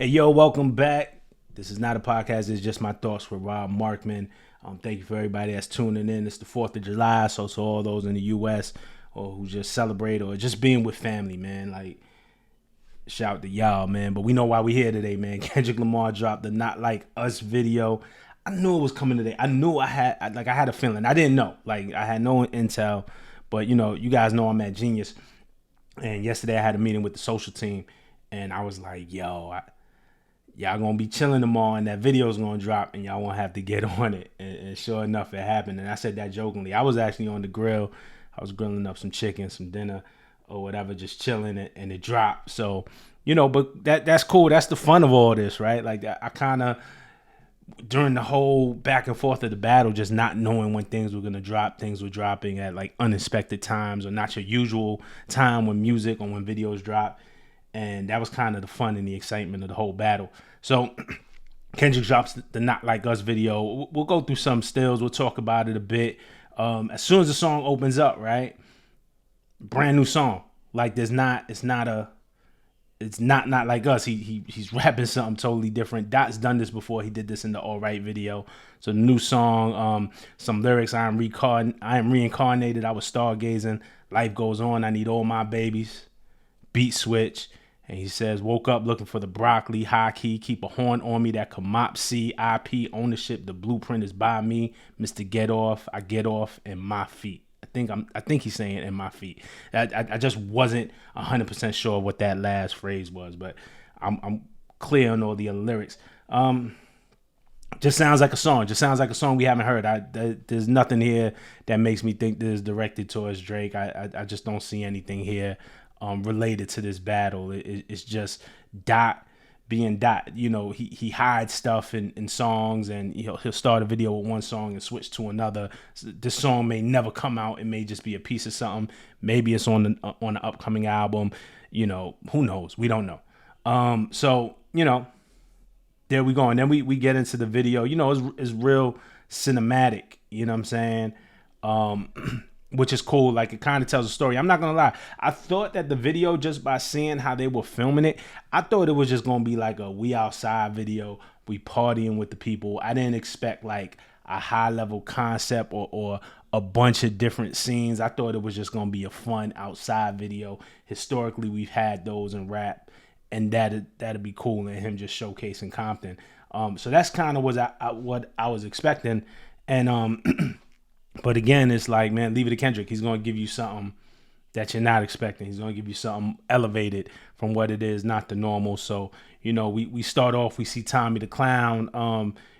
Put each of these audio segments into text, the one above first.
Hey, yo, welcome back. This is not a podcast. It's just my thoughts with Rob Markman. Thank you for everybody that's tuning in. It's the 4th of July, so to all those in the U.S. or who just celebrate or just being with family, man. Like, shout out to y'all, man. But we know why we here today, man. Kendrick Lamar dropped the Not Like Us video. I knew it was coming today. I knew I had a feeling. I didn't know. Like, I had no intel. But, you guys know I'm at Genius. And yesterday I had a meeting with the social team. And I was like, y'all gonna be chilling tomorrow and that video's gonna drop and y'all won't have to get on it. And sure enough, it happened. And I said that jokingly. I was actually on the grill. I was grilling up some chicken, some dinner or whatever, just chilling, and it dropped. So, but that's cool. That's the fun of all this, right? Like, I kind of, during the whole back and forth of the battle, just not knowing when things were going to drop, things were dropping at like unexpected times or not your usual time when music or when videos drop. And that was kind of the fun and the excitement of the whole battle. So Kendrick drops the Not Like Us video. We'll go through some stills. We'll talk about it a bit. As soon as the song opens up, right? Brand new song. Like it's not like us. He's rapping something totally different. Dot's done this before. He did this in the All Right video. So the new song, some lyrics. I am reincarnated. I was stargazing. Life goes on. I need all my babies. Beat switch. And he says, woke up looking for the broccoli, high key, keep a horn on me that could mop C, IP, ownership, the blueprint is by me, Mr. Get Off, I get off, and my feet. I think he's saying in my feet. I just wasn't 100% sure what that last phrase was, but I'm clear on all the lyrics. Just sounds like a song. Just sounds like a song we haven't heard. There's nothing here that makes me think this is directed towards Drake. I just don't see anything here related to this battle. It's just Dot being Dot. He hides stuff in songs, and he'll start a video with one song and switch to another. This song may never come out. It may just be a piece of something. Maybe it's on the upcoming album. Who knows? We don't know. So there we go. And then we get into the video. It's real cinematic. You know what I'm saying? Which is cool. Like, it kind of tells a story. I'm not gonna lie. I thought that the video, just by seeing how they were filming it, I thought it was just gonna be like a we outside video, we partying with the people. I didn't expect like a high level concept or a bunch of different scenes. I thought it was just gonna be a fun outside video. Historically, we've had those in rap, and that'd be cool. And him just showcasing Compton. So that's kind of what I was expecting. And but again, it's like, man, leave it to Kendrick. He's going to give you something that you're not expecting. He's going to give you something elevated from what it is, not the normal. So, we start off, we see Tommy the Clown.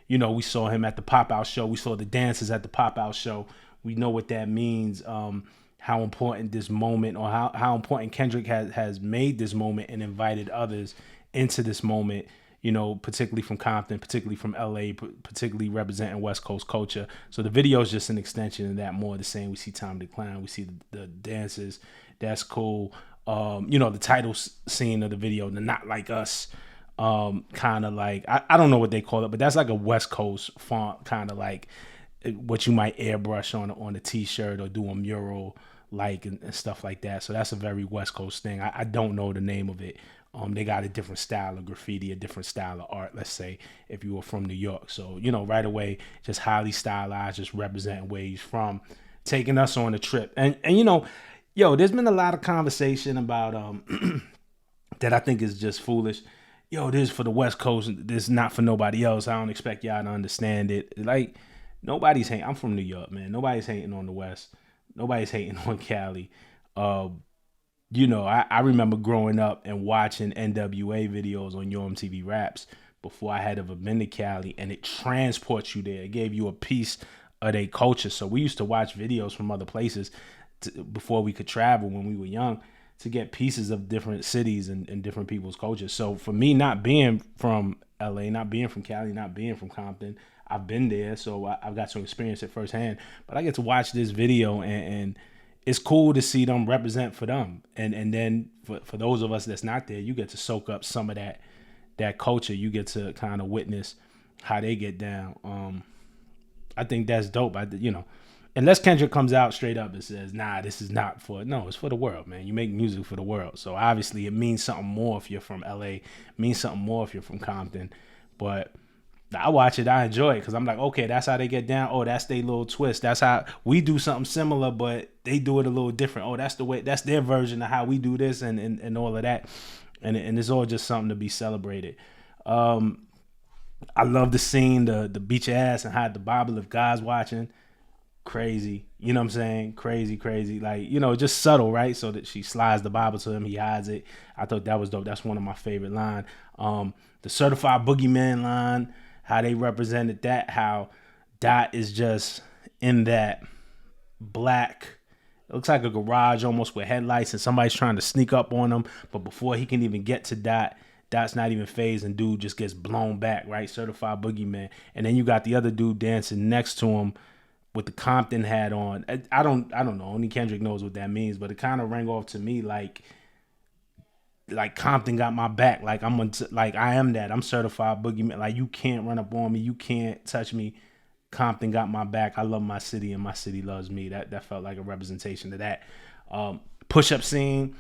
We saw him at the Pop-Out show. We saw the dances at the Pop-Out show. We know what that means, how important this moment, or how important Kendrick has made this moment and invited others into this moment. Particularly from Compton, particularly from LA, particularly representing West Coast culture. So the video is just an extension of that, more of the same. We see Tommy the Clown, we see the dances. That's cool. The title scene of the video, the Not Like Us, kind of like, I don't know what they call it, but that's like a West Coast font, kind of like what you might airbrush on a t-shirt or do a mural like and stuff like that. So that's a very West Coast thing. I don't know the name of it. They got a different style of graffiti, a different style of art, let's say, if you were from New York. So, right away, just highly stylized, just representing where he's from, taking us on a trip. And there's been a lot of conversation about that I think is just foolish. This is for the West Coast. This is not for nobody else. I don't expect y'all to understand it. Like, nobody's hating. I'm from New York, man. Nobody's hating on the West. Nobody's hating on Cali. I remember growing up and watching NWA videos on Yo MTV Raps before I had ever been to Cali, and it transports you there. It gave you a piece of their culture. So we used to watch videos from other places before we could travel when we were young to get pieces of different cities and different people's cultures. So for me, not being from LA, not being from Cali, not being from Compton, I've been there, so I've got to experience it firsthand. But I get to watch this video and it's cool to see them represent for them. And then for those of us that's not there, you get to soak up some of that culture. You get to kind of witness how they get down. I think that's dope. unless Kendrick comes out straight up and says, nah, this is not for, no, it's for the world, man. You make music for the world. So obviously it means something more if you're from LA, it means something more if you're from Compton. But I watch it, I enjoy it because I'm like, okay, that's how they get down. Oh, that's their little twist. That's how we do something similar, but they do it a little different. Oh, that's the way, that's their version of how we do this and all of that. And it's all just something to be celebrated. I love the scene, the beat your ass and hide the Bible if God's watching. Crazy, you know what I'm saying? Crazy. Like, just subtle, right? So that she slides the Bible to him, he hides it. I thought that was dope. That's one of my favorite lines. The certified boogeyman line, how they represented that, how Dot is just in that black, it looks like a garage almost with headlights and somebody's trying to sneak up on him, but before he can even get to Dot's not even phased and dude just gets blown back, right? Certified boogeyman. And then you got the other dude dancing next to him with the Compton hat on. I don't know. Only Kendrick knows what that means, but it kind of rang off to me like Compton got my back. Like like I am that. I'm certified boogeyman. Like you can't run up on me. You can't touch me. Compton got my back. I love my city and my city loves me. That felt like a representation of that. Push-up scene,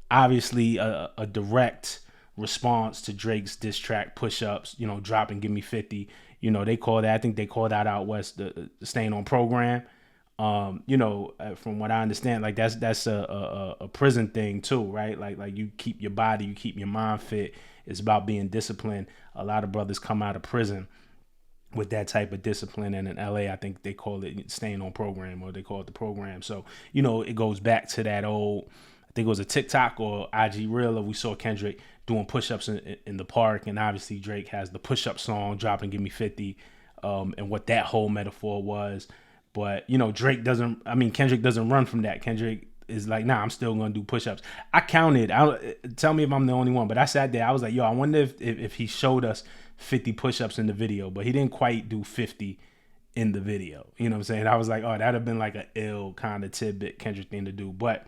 obviously a direct response to Drake's diss track Push-Ups, drop and give me 50. They call that, I think they call that out west the staying on program. From what I understand, like that's a prison thing too, right? Like you keep your body, you keep your mind fit. It's about being disciplined. A lot of brothers come out of prison with that type of discipline, and in LA I think they call it staying on program, or they call it the program. So it goes back to that old, I think it was a TikTok or IG reel of we saw Kendrick doing push-ups in the park, and obviously Drake has the push-up song drop and give me 50, and what that whole metaphor was. But Kendrick doesn't run from that. Kendrick is like, nah, I'm still gonna do push-ups. I counted, tell me if I'm the only one, but I sat there, I was like, yo, I wonder if he showed us 50 push-ups in the video, but he didn't quite do 50 in the video. You know what I'm saying? I was like, oh, that'd have been like an ill kind of tidbit Kendrick thing to do. But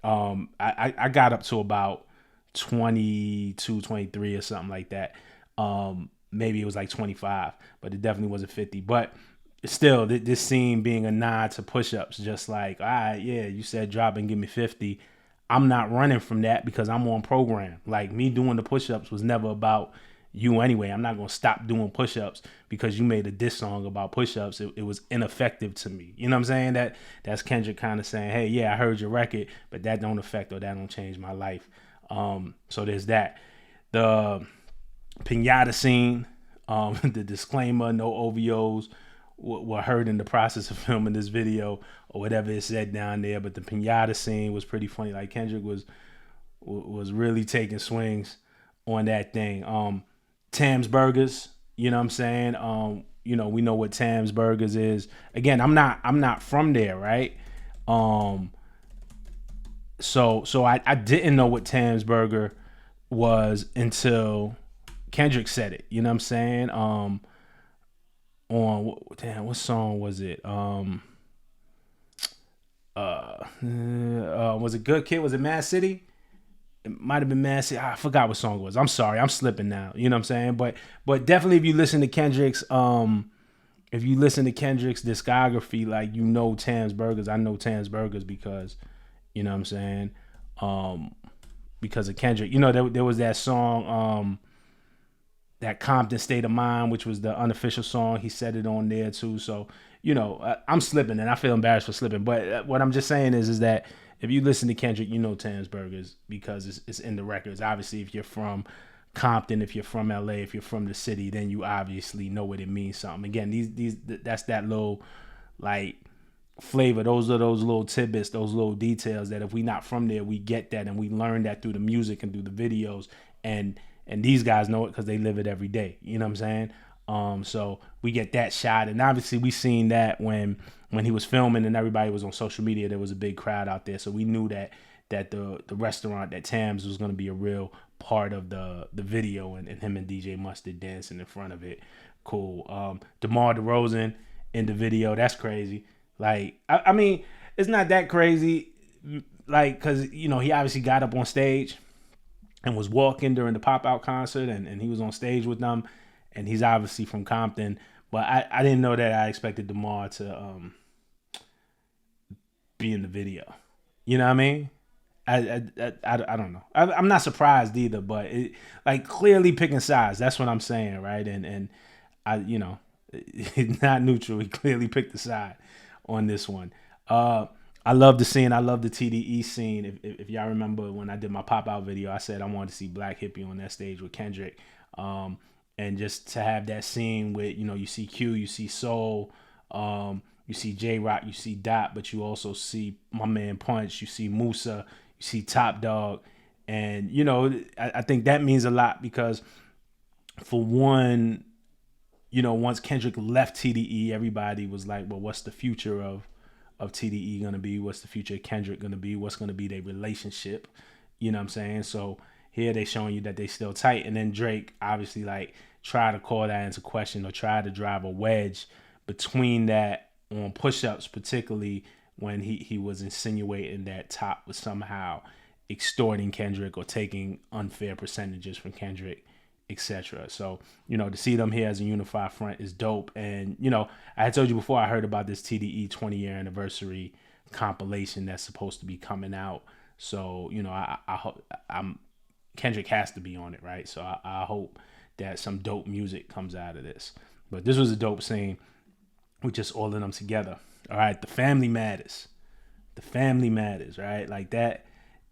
I got up to about 22, 23 or something like that. Maybe it was like 25, but it definitely wasn't 50. But still, this scene being a nod to push-ups, just like, all right, yeah, you said drop and give me 50. I'm not running from that because I'm on program. Like, me doing the push-ups was never about you anyway. I'm not going to stop doing push-ups because you made a diss song about push-ups. It was ineffective to me. You know what I'm saying? That's Kendrick kind of saying, hey, yeah, I heard your record, but that don't affect or that don't change my life. So there's that. The pinata scene, the disclaimer, no OVOs were heard in the process of filming this video or whatever it said down there. But the pinata scene was pretty funny. Like Kendrick was really taking swings on that thing. Tam's Burgers, you know what I'm saying? We know what Tam's Burgers is. Again, I'm not from there, right? So I didn't know what Tam's Burger was until Kendrick said it. You know what I'm saying? What song was it? Was it Good Kid? Was it Mad City? It might have been Mad City. I forgot what song it was. I'm sorry, I'm slipping now. You know what I'm saying? But definitely if you listen to Kendrick's discography, like Tam's Burgers. I know Tam's Burgers because you know what I'm saying? Because of Kendrick. There was that song, that Compton State of Mind, which was the unofficial song. He said it on there too. So, I'm slipping and I feel embarrassed for slipping. But what I'm just saying is that if you listen to Kendrick, Tam's Burgers because it's in the records. Obviously, if you're from Compton, if you're from LA, if you're from the city, then you obviously know what it means something. Again, that's that little like flavor. Those are those little tidbits, those little details that if we not from there, we get that and we learn that through the music and through the videos. And these guys know it because they live it every day. You know what I'm saying? So we get that shot. And obviously we seen that when he was filming and everybody was on social media, there was a big crowd out there. So we knew that the restaurant, that Tam's, was going to be a real part of the video and him and DJ Mustard dancing in front of it. Cool. DeMar DeRozan in the video. That's crazy. Like, I mean, it's not that crazy. Like, because, he obviously got up on stage and was walking during the pop-out concert and he was on stage with them, and he's obviously from Compton, but I didn't know that. I expected DeMar to be in the video. You know what I mean? I don't know. I'm not surprised either, but like clearly picking sides. That's what I'm saying, right? And I, not neutral. He clearly picked the side on this one. I love the scene. I love the TDE scene. If y'all remember when I did my pop out video, I said I wanted to see Black Hippie on that stage with Kendrick. And just to have that scene with, you see Q, you see Soul, you see J Rock, you see Dot, but you also see my man Punch, you see Musa, you see Top Dog. And, I think that means a lot because for one, once Kendrick left TDE, everybody was like, well, what's the future of TDE going to be? What's the future of Kendrick going to be? What's going to be their relationship? You know what I'm saying? So here they showing you that they still tight. And then Drake obviously like try to call that into question or try to drive a wedge between that on push-ups, particularly when he was insinuating that Top was somehow extorting Kendrick or taking unfair percentages from Kendrick, etc. So, to see them here as a unified front is dope. And, I had told you before I heard about this TDE 20-year anniversary compilation that's supposed to be coming out. So, I'm Kendrick has to be on it, right? So I hope that some dope music comes out of this. But this was a dope scene with just all of them together. All right, the family matters. The family matters, right? Like that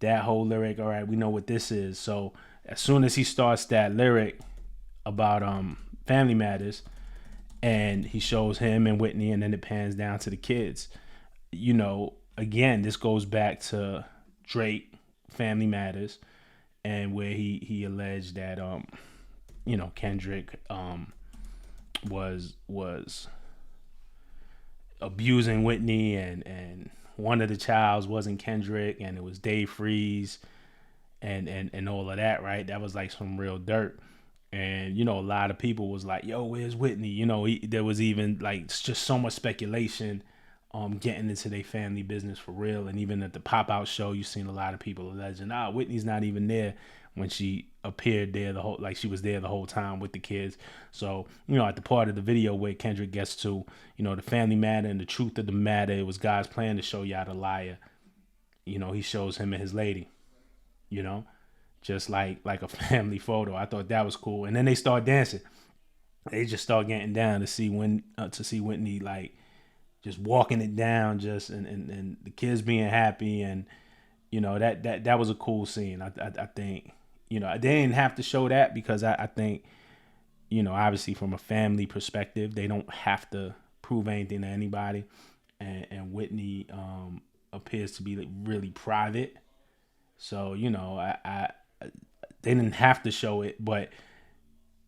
whole lyric, all right, we know what this is. So as soon as he starts that lyric about family matters and he shows him and Whitney and then it pans down to the kids, again, this goes back to Drake, Family Matters, and where he alleged that Kendrick was abusing Whitney and one of the childs wasn't Kendrick and it was Dave Freeze and all of that, right? That was like some real dirt. And, a lot of people was like, yo, where's Whitney? There was even like just so much speculation getting into their family business for real. And even at the pop-out show, you seen a lot of people alleging, Whitney's not even there when she appeared there she was there the whole time with the kids. So, at the part of the video where Kendrick gets to, the family matter and the truth of the matter, it was God's plan to show y'all the liar. He shows him and his lady, just like a family photo. I thought that was cool. And then they start dancing. They just start getting down to see Whitney like just walking it down, just and the kids being happy, and that was a cool scene. I think they didn't have to show that because I think obviously from a family perspective they don't have to prove anything to anybody, and Whitney appears to be like really private, so they didn't have to show it, but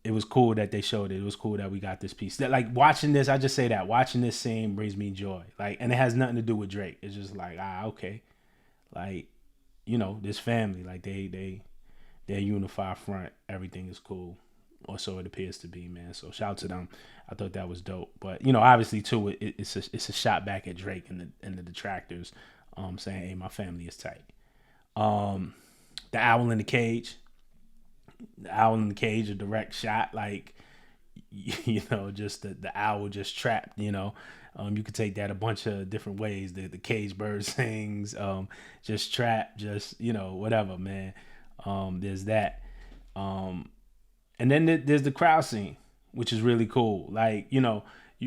it was cool that they showed it. It was cool that we got this piece. That like watching this, I just say that watching this scene brings me joy. Like, and it has nothing to do with Drake. It's just like, okay, like this family, like they're unified front. Everything is cool, or so it appears to be, man. So shout out to them. I thought that was dope. But obviously too, it's a shot back at Drake and the detractors, saying, hey, my family is tight. The owl in the cage. The owl in the cage, a direct shot, like just the owl just trapped. You could take that a bunch of different ways. The cage bird sings, just trapped, just whatever, man. There's that, and then there's the crowd scene, which is really cool. Like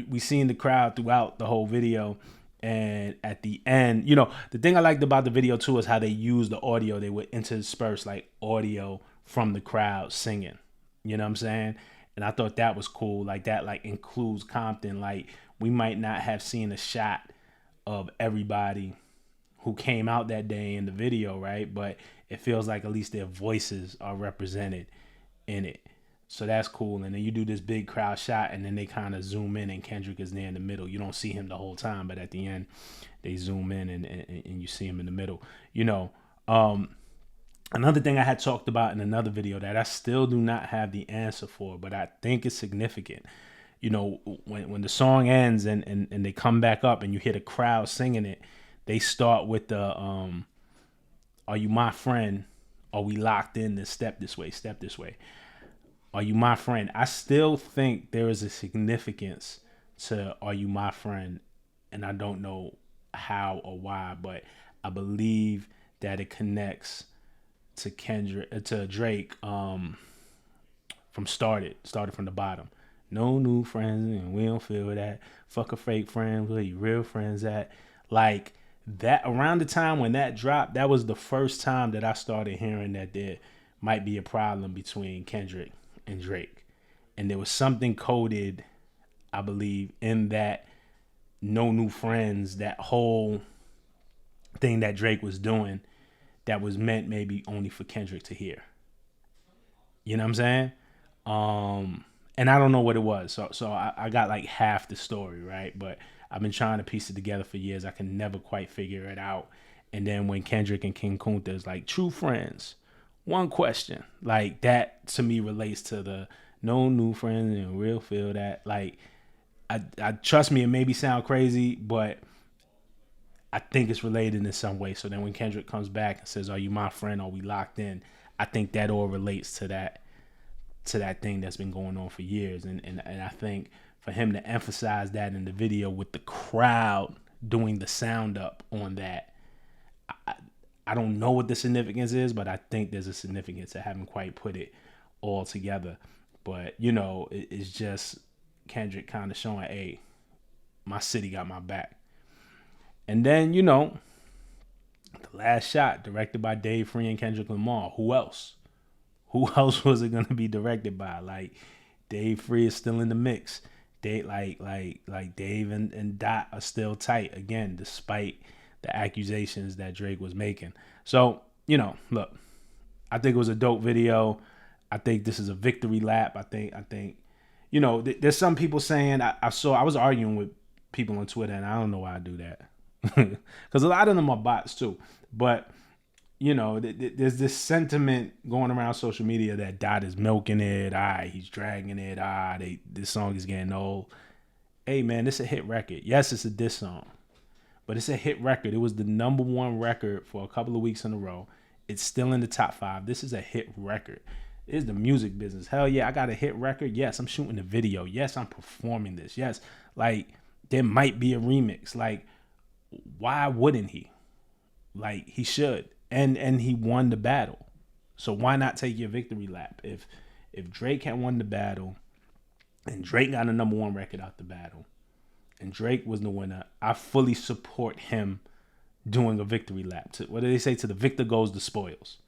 we seen the crowd throughout the whole video. And at the end, the thing I liked about the video too is how they used the audio. They would intersperse like audio from the crowd singing. You know what I'm saying? And I thought that was cool. Like that like includes Compton. Like we might not have seen a shot of everybody who came out that day in the video, right? But it feels like at least their voices are represented in it. So that's cool. And then you do this big crowd shot and then they kind of zoom in and Kendrick is there in the middle. You don't see him the whole time, but at the end they zoom in and you see him in the middle. Another thing I had talked about in another video that I still do not have the answer for, but I think it's significant. When the song ends and they come back up and you hear the crowd singing it, they start with the are you my friend? Are we locked in to step this way? Are you my friend? I still think there is a significance to Are You My Friend? And I don't know how or why, but I believe that it connects to Kendrick to Drake from started from the bottom. No new friends, and we don't feel that. Fuck a fake friend, where your real friends at? Like that around the time when that dropped, that was the first time that I started hearing that there might be a problem between Kendrick and Drake. And there was something coded, I believe, in that no new friends, that whole thing that Drake was doing that was meant maybe only for Kendrick to hear. You know what I'm saying? And I don't know what it was. So I got like half the story, right? But I've been trying to piece it together for years. I can never quite figure it out. And then when Kendrick and King Kunta is like true friends, one question, like that to me relates to the no new friends and real feel that. Like I trust me, it maybe sound crazy, but I think it's related in some way. So then when Kendrick comes back and says, "Are you my friend? Are we locked in?" I think that all relates to that thing that's been going on for years. And I think for him to emphasize that in the video with the crowd doing the sound up on that, I don't know what the significance is, but I think there's a significance. I haven't quite put it all together. But, it's just Kendrick kind of showing, hey, my city got my back. And then, The Last Shot, directed by Dave Free and Kendrick Lamar. Who else? Who else was it gonna be directed by? Like Dave Free is still in the mix. Dave like Dave and Dot are still tight again, despite the accusations that Drake was making. So, look, I think it was a dope video. I think this is a victory lap. I think there's some people saying I was arguing with people on Twitter, and I don't know why I do that. Because a lot of them are bots too. But there's this sentiment going around social media that Dot is milking it. He's dragging it. This song is getting old. Hey, man, this is a hit record. Yes, it's a diss song, but it's a hit record. It was the number one record for a couple of weeks in a row. It's still in the top 5. This is a hit record. It is the music business. Hell yeah, I got a hit record. Yes, I'm shooting a video. Yes, I'm performing this. Yes, like there might be a remix. Like, why wouldn't he? Like, he should. And he won the battle. So why not take your victory lap? If Drake had won the battle and Drake got a number one record out the battle and Drake was the winner, I fully support him doing a victory lap. What do they say? To the victor goes the spoils.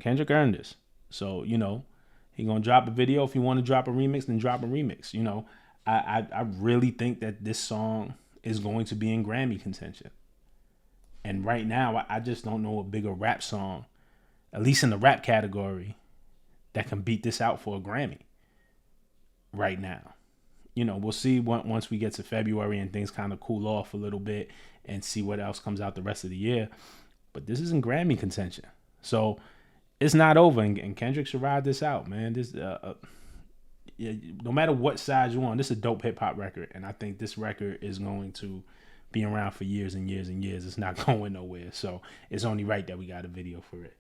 Kendrick earned this. So, he gonna drop a video. If you want to drop a remix, then drop a remix. I really think that this song is going to be in Grammy contention. And right now, I just don't know a bigger rap song, at least in the rap category, that can beat this out for a Grammy right now. We'll see once we get to February and things kind of cool off a little bit and see what else comes out the rest of the year. But this is in Grammy contention. So it's not over, and Kendrick should ride this out, man. This, no matter what side you're on, this is a dope hip-hop record, and I think this record is going to be around for years and years and years. It's not going nowhere. So it's only right that we got a video for it.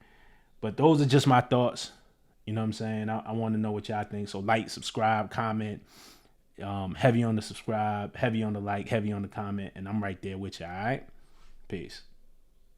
But those are just my thoughts. You know what I'm saying? I want to know what y'all think. So like, subscribe, comment. Heavy on the subscribe, heavy on the like, heavy on the comment. And I'm right there with you, all right? Peace.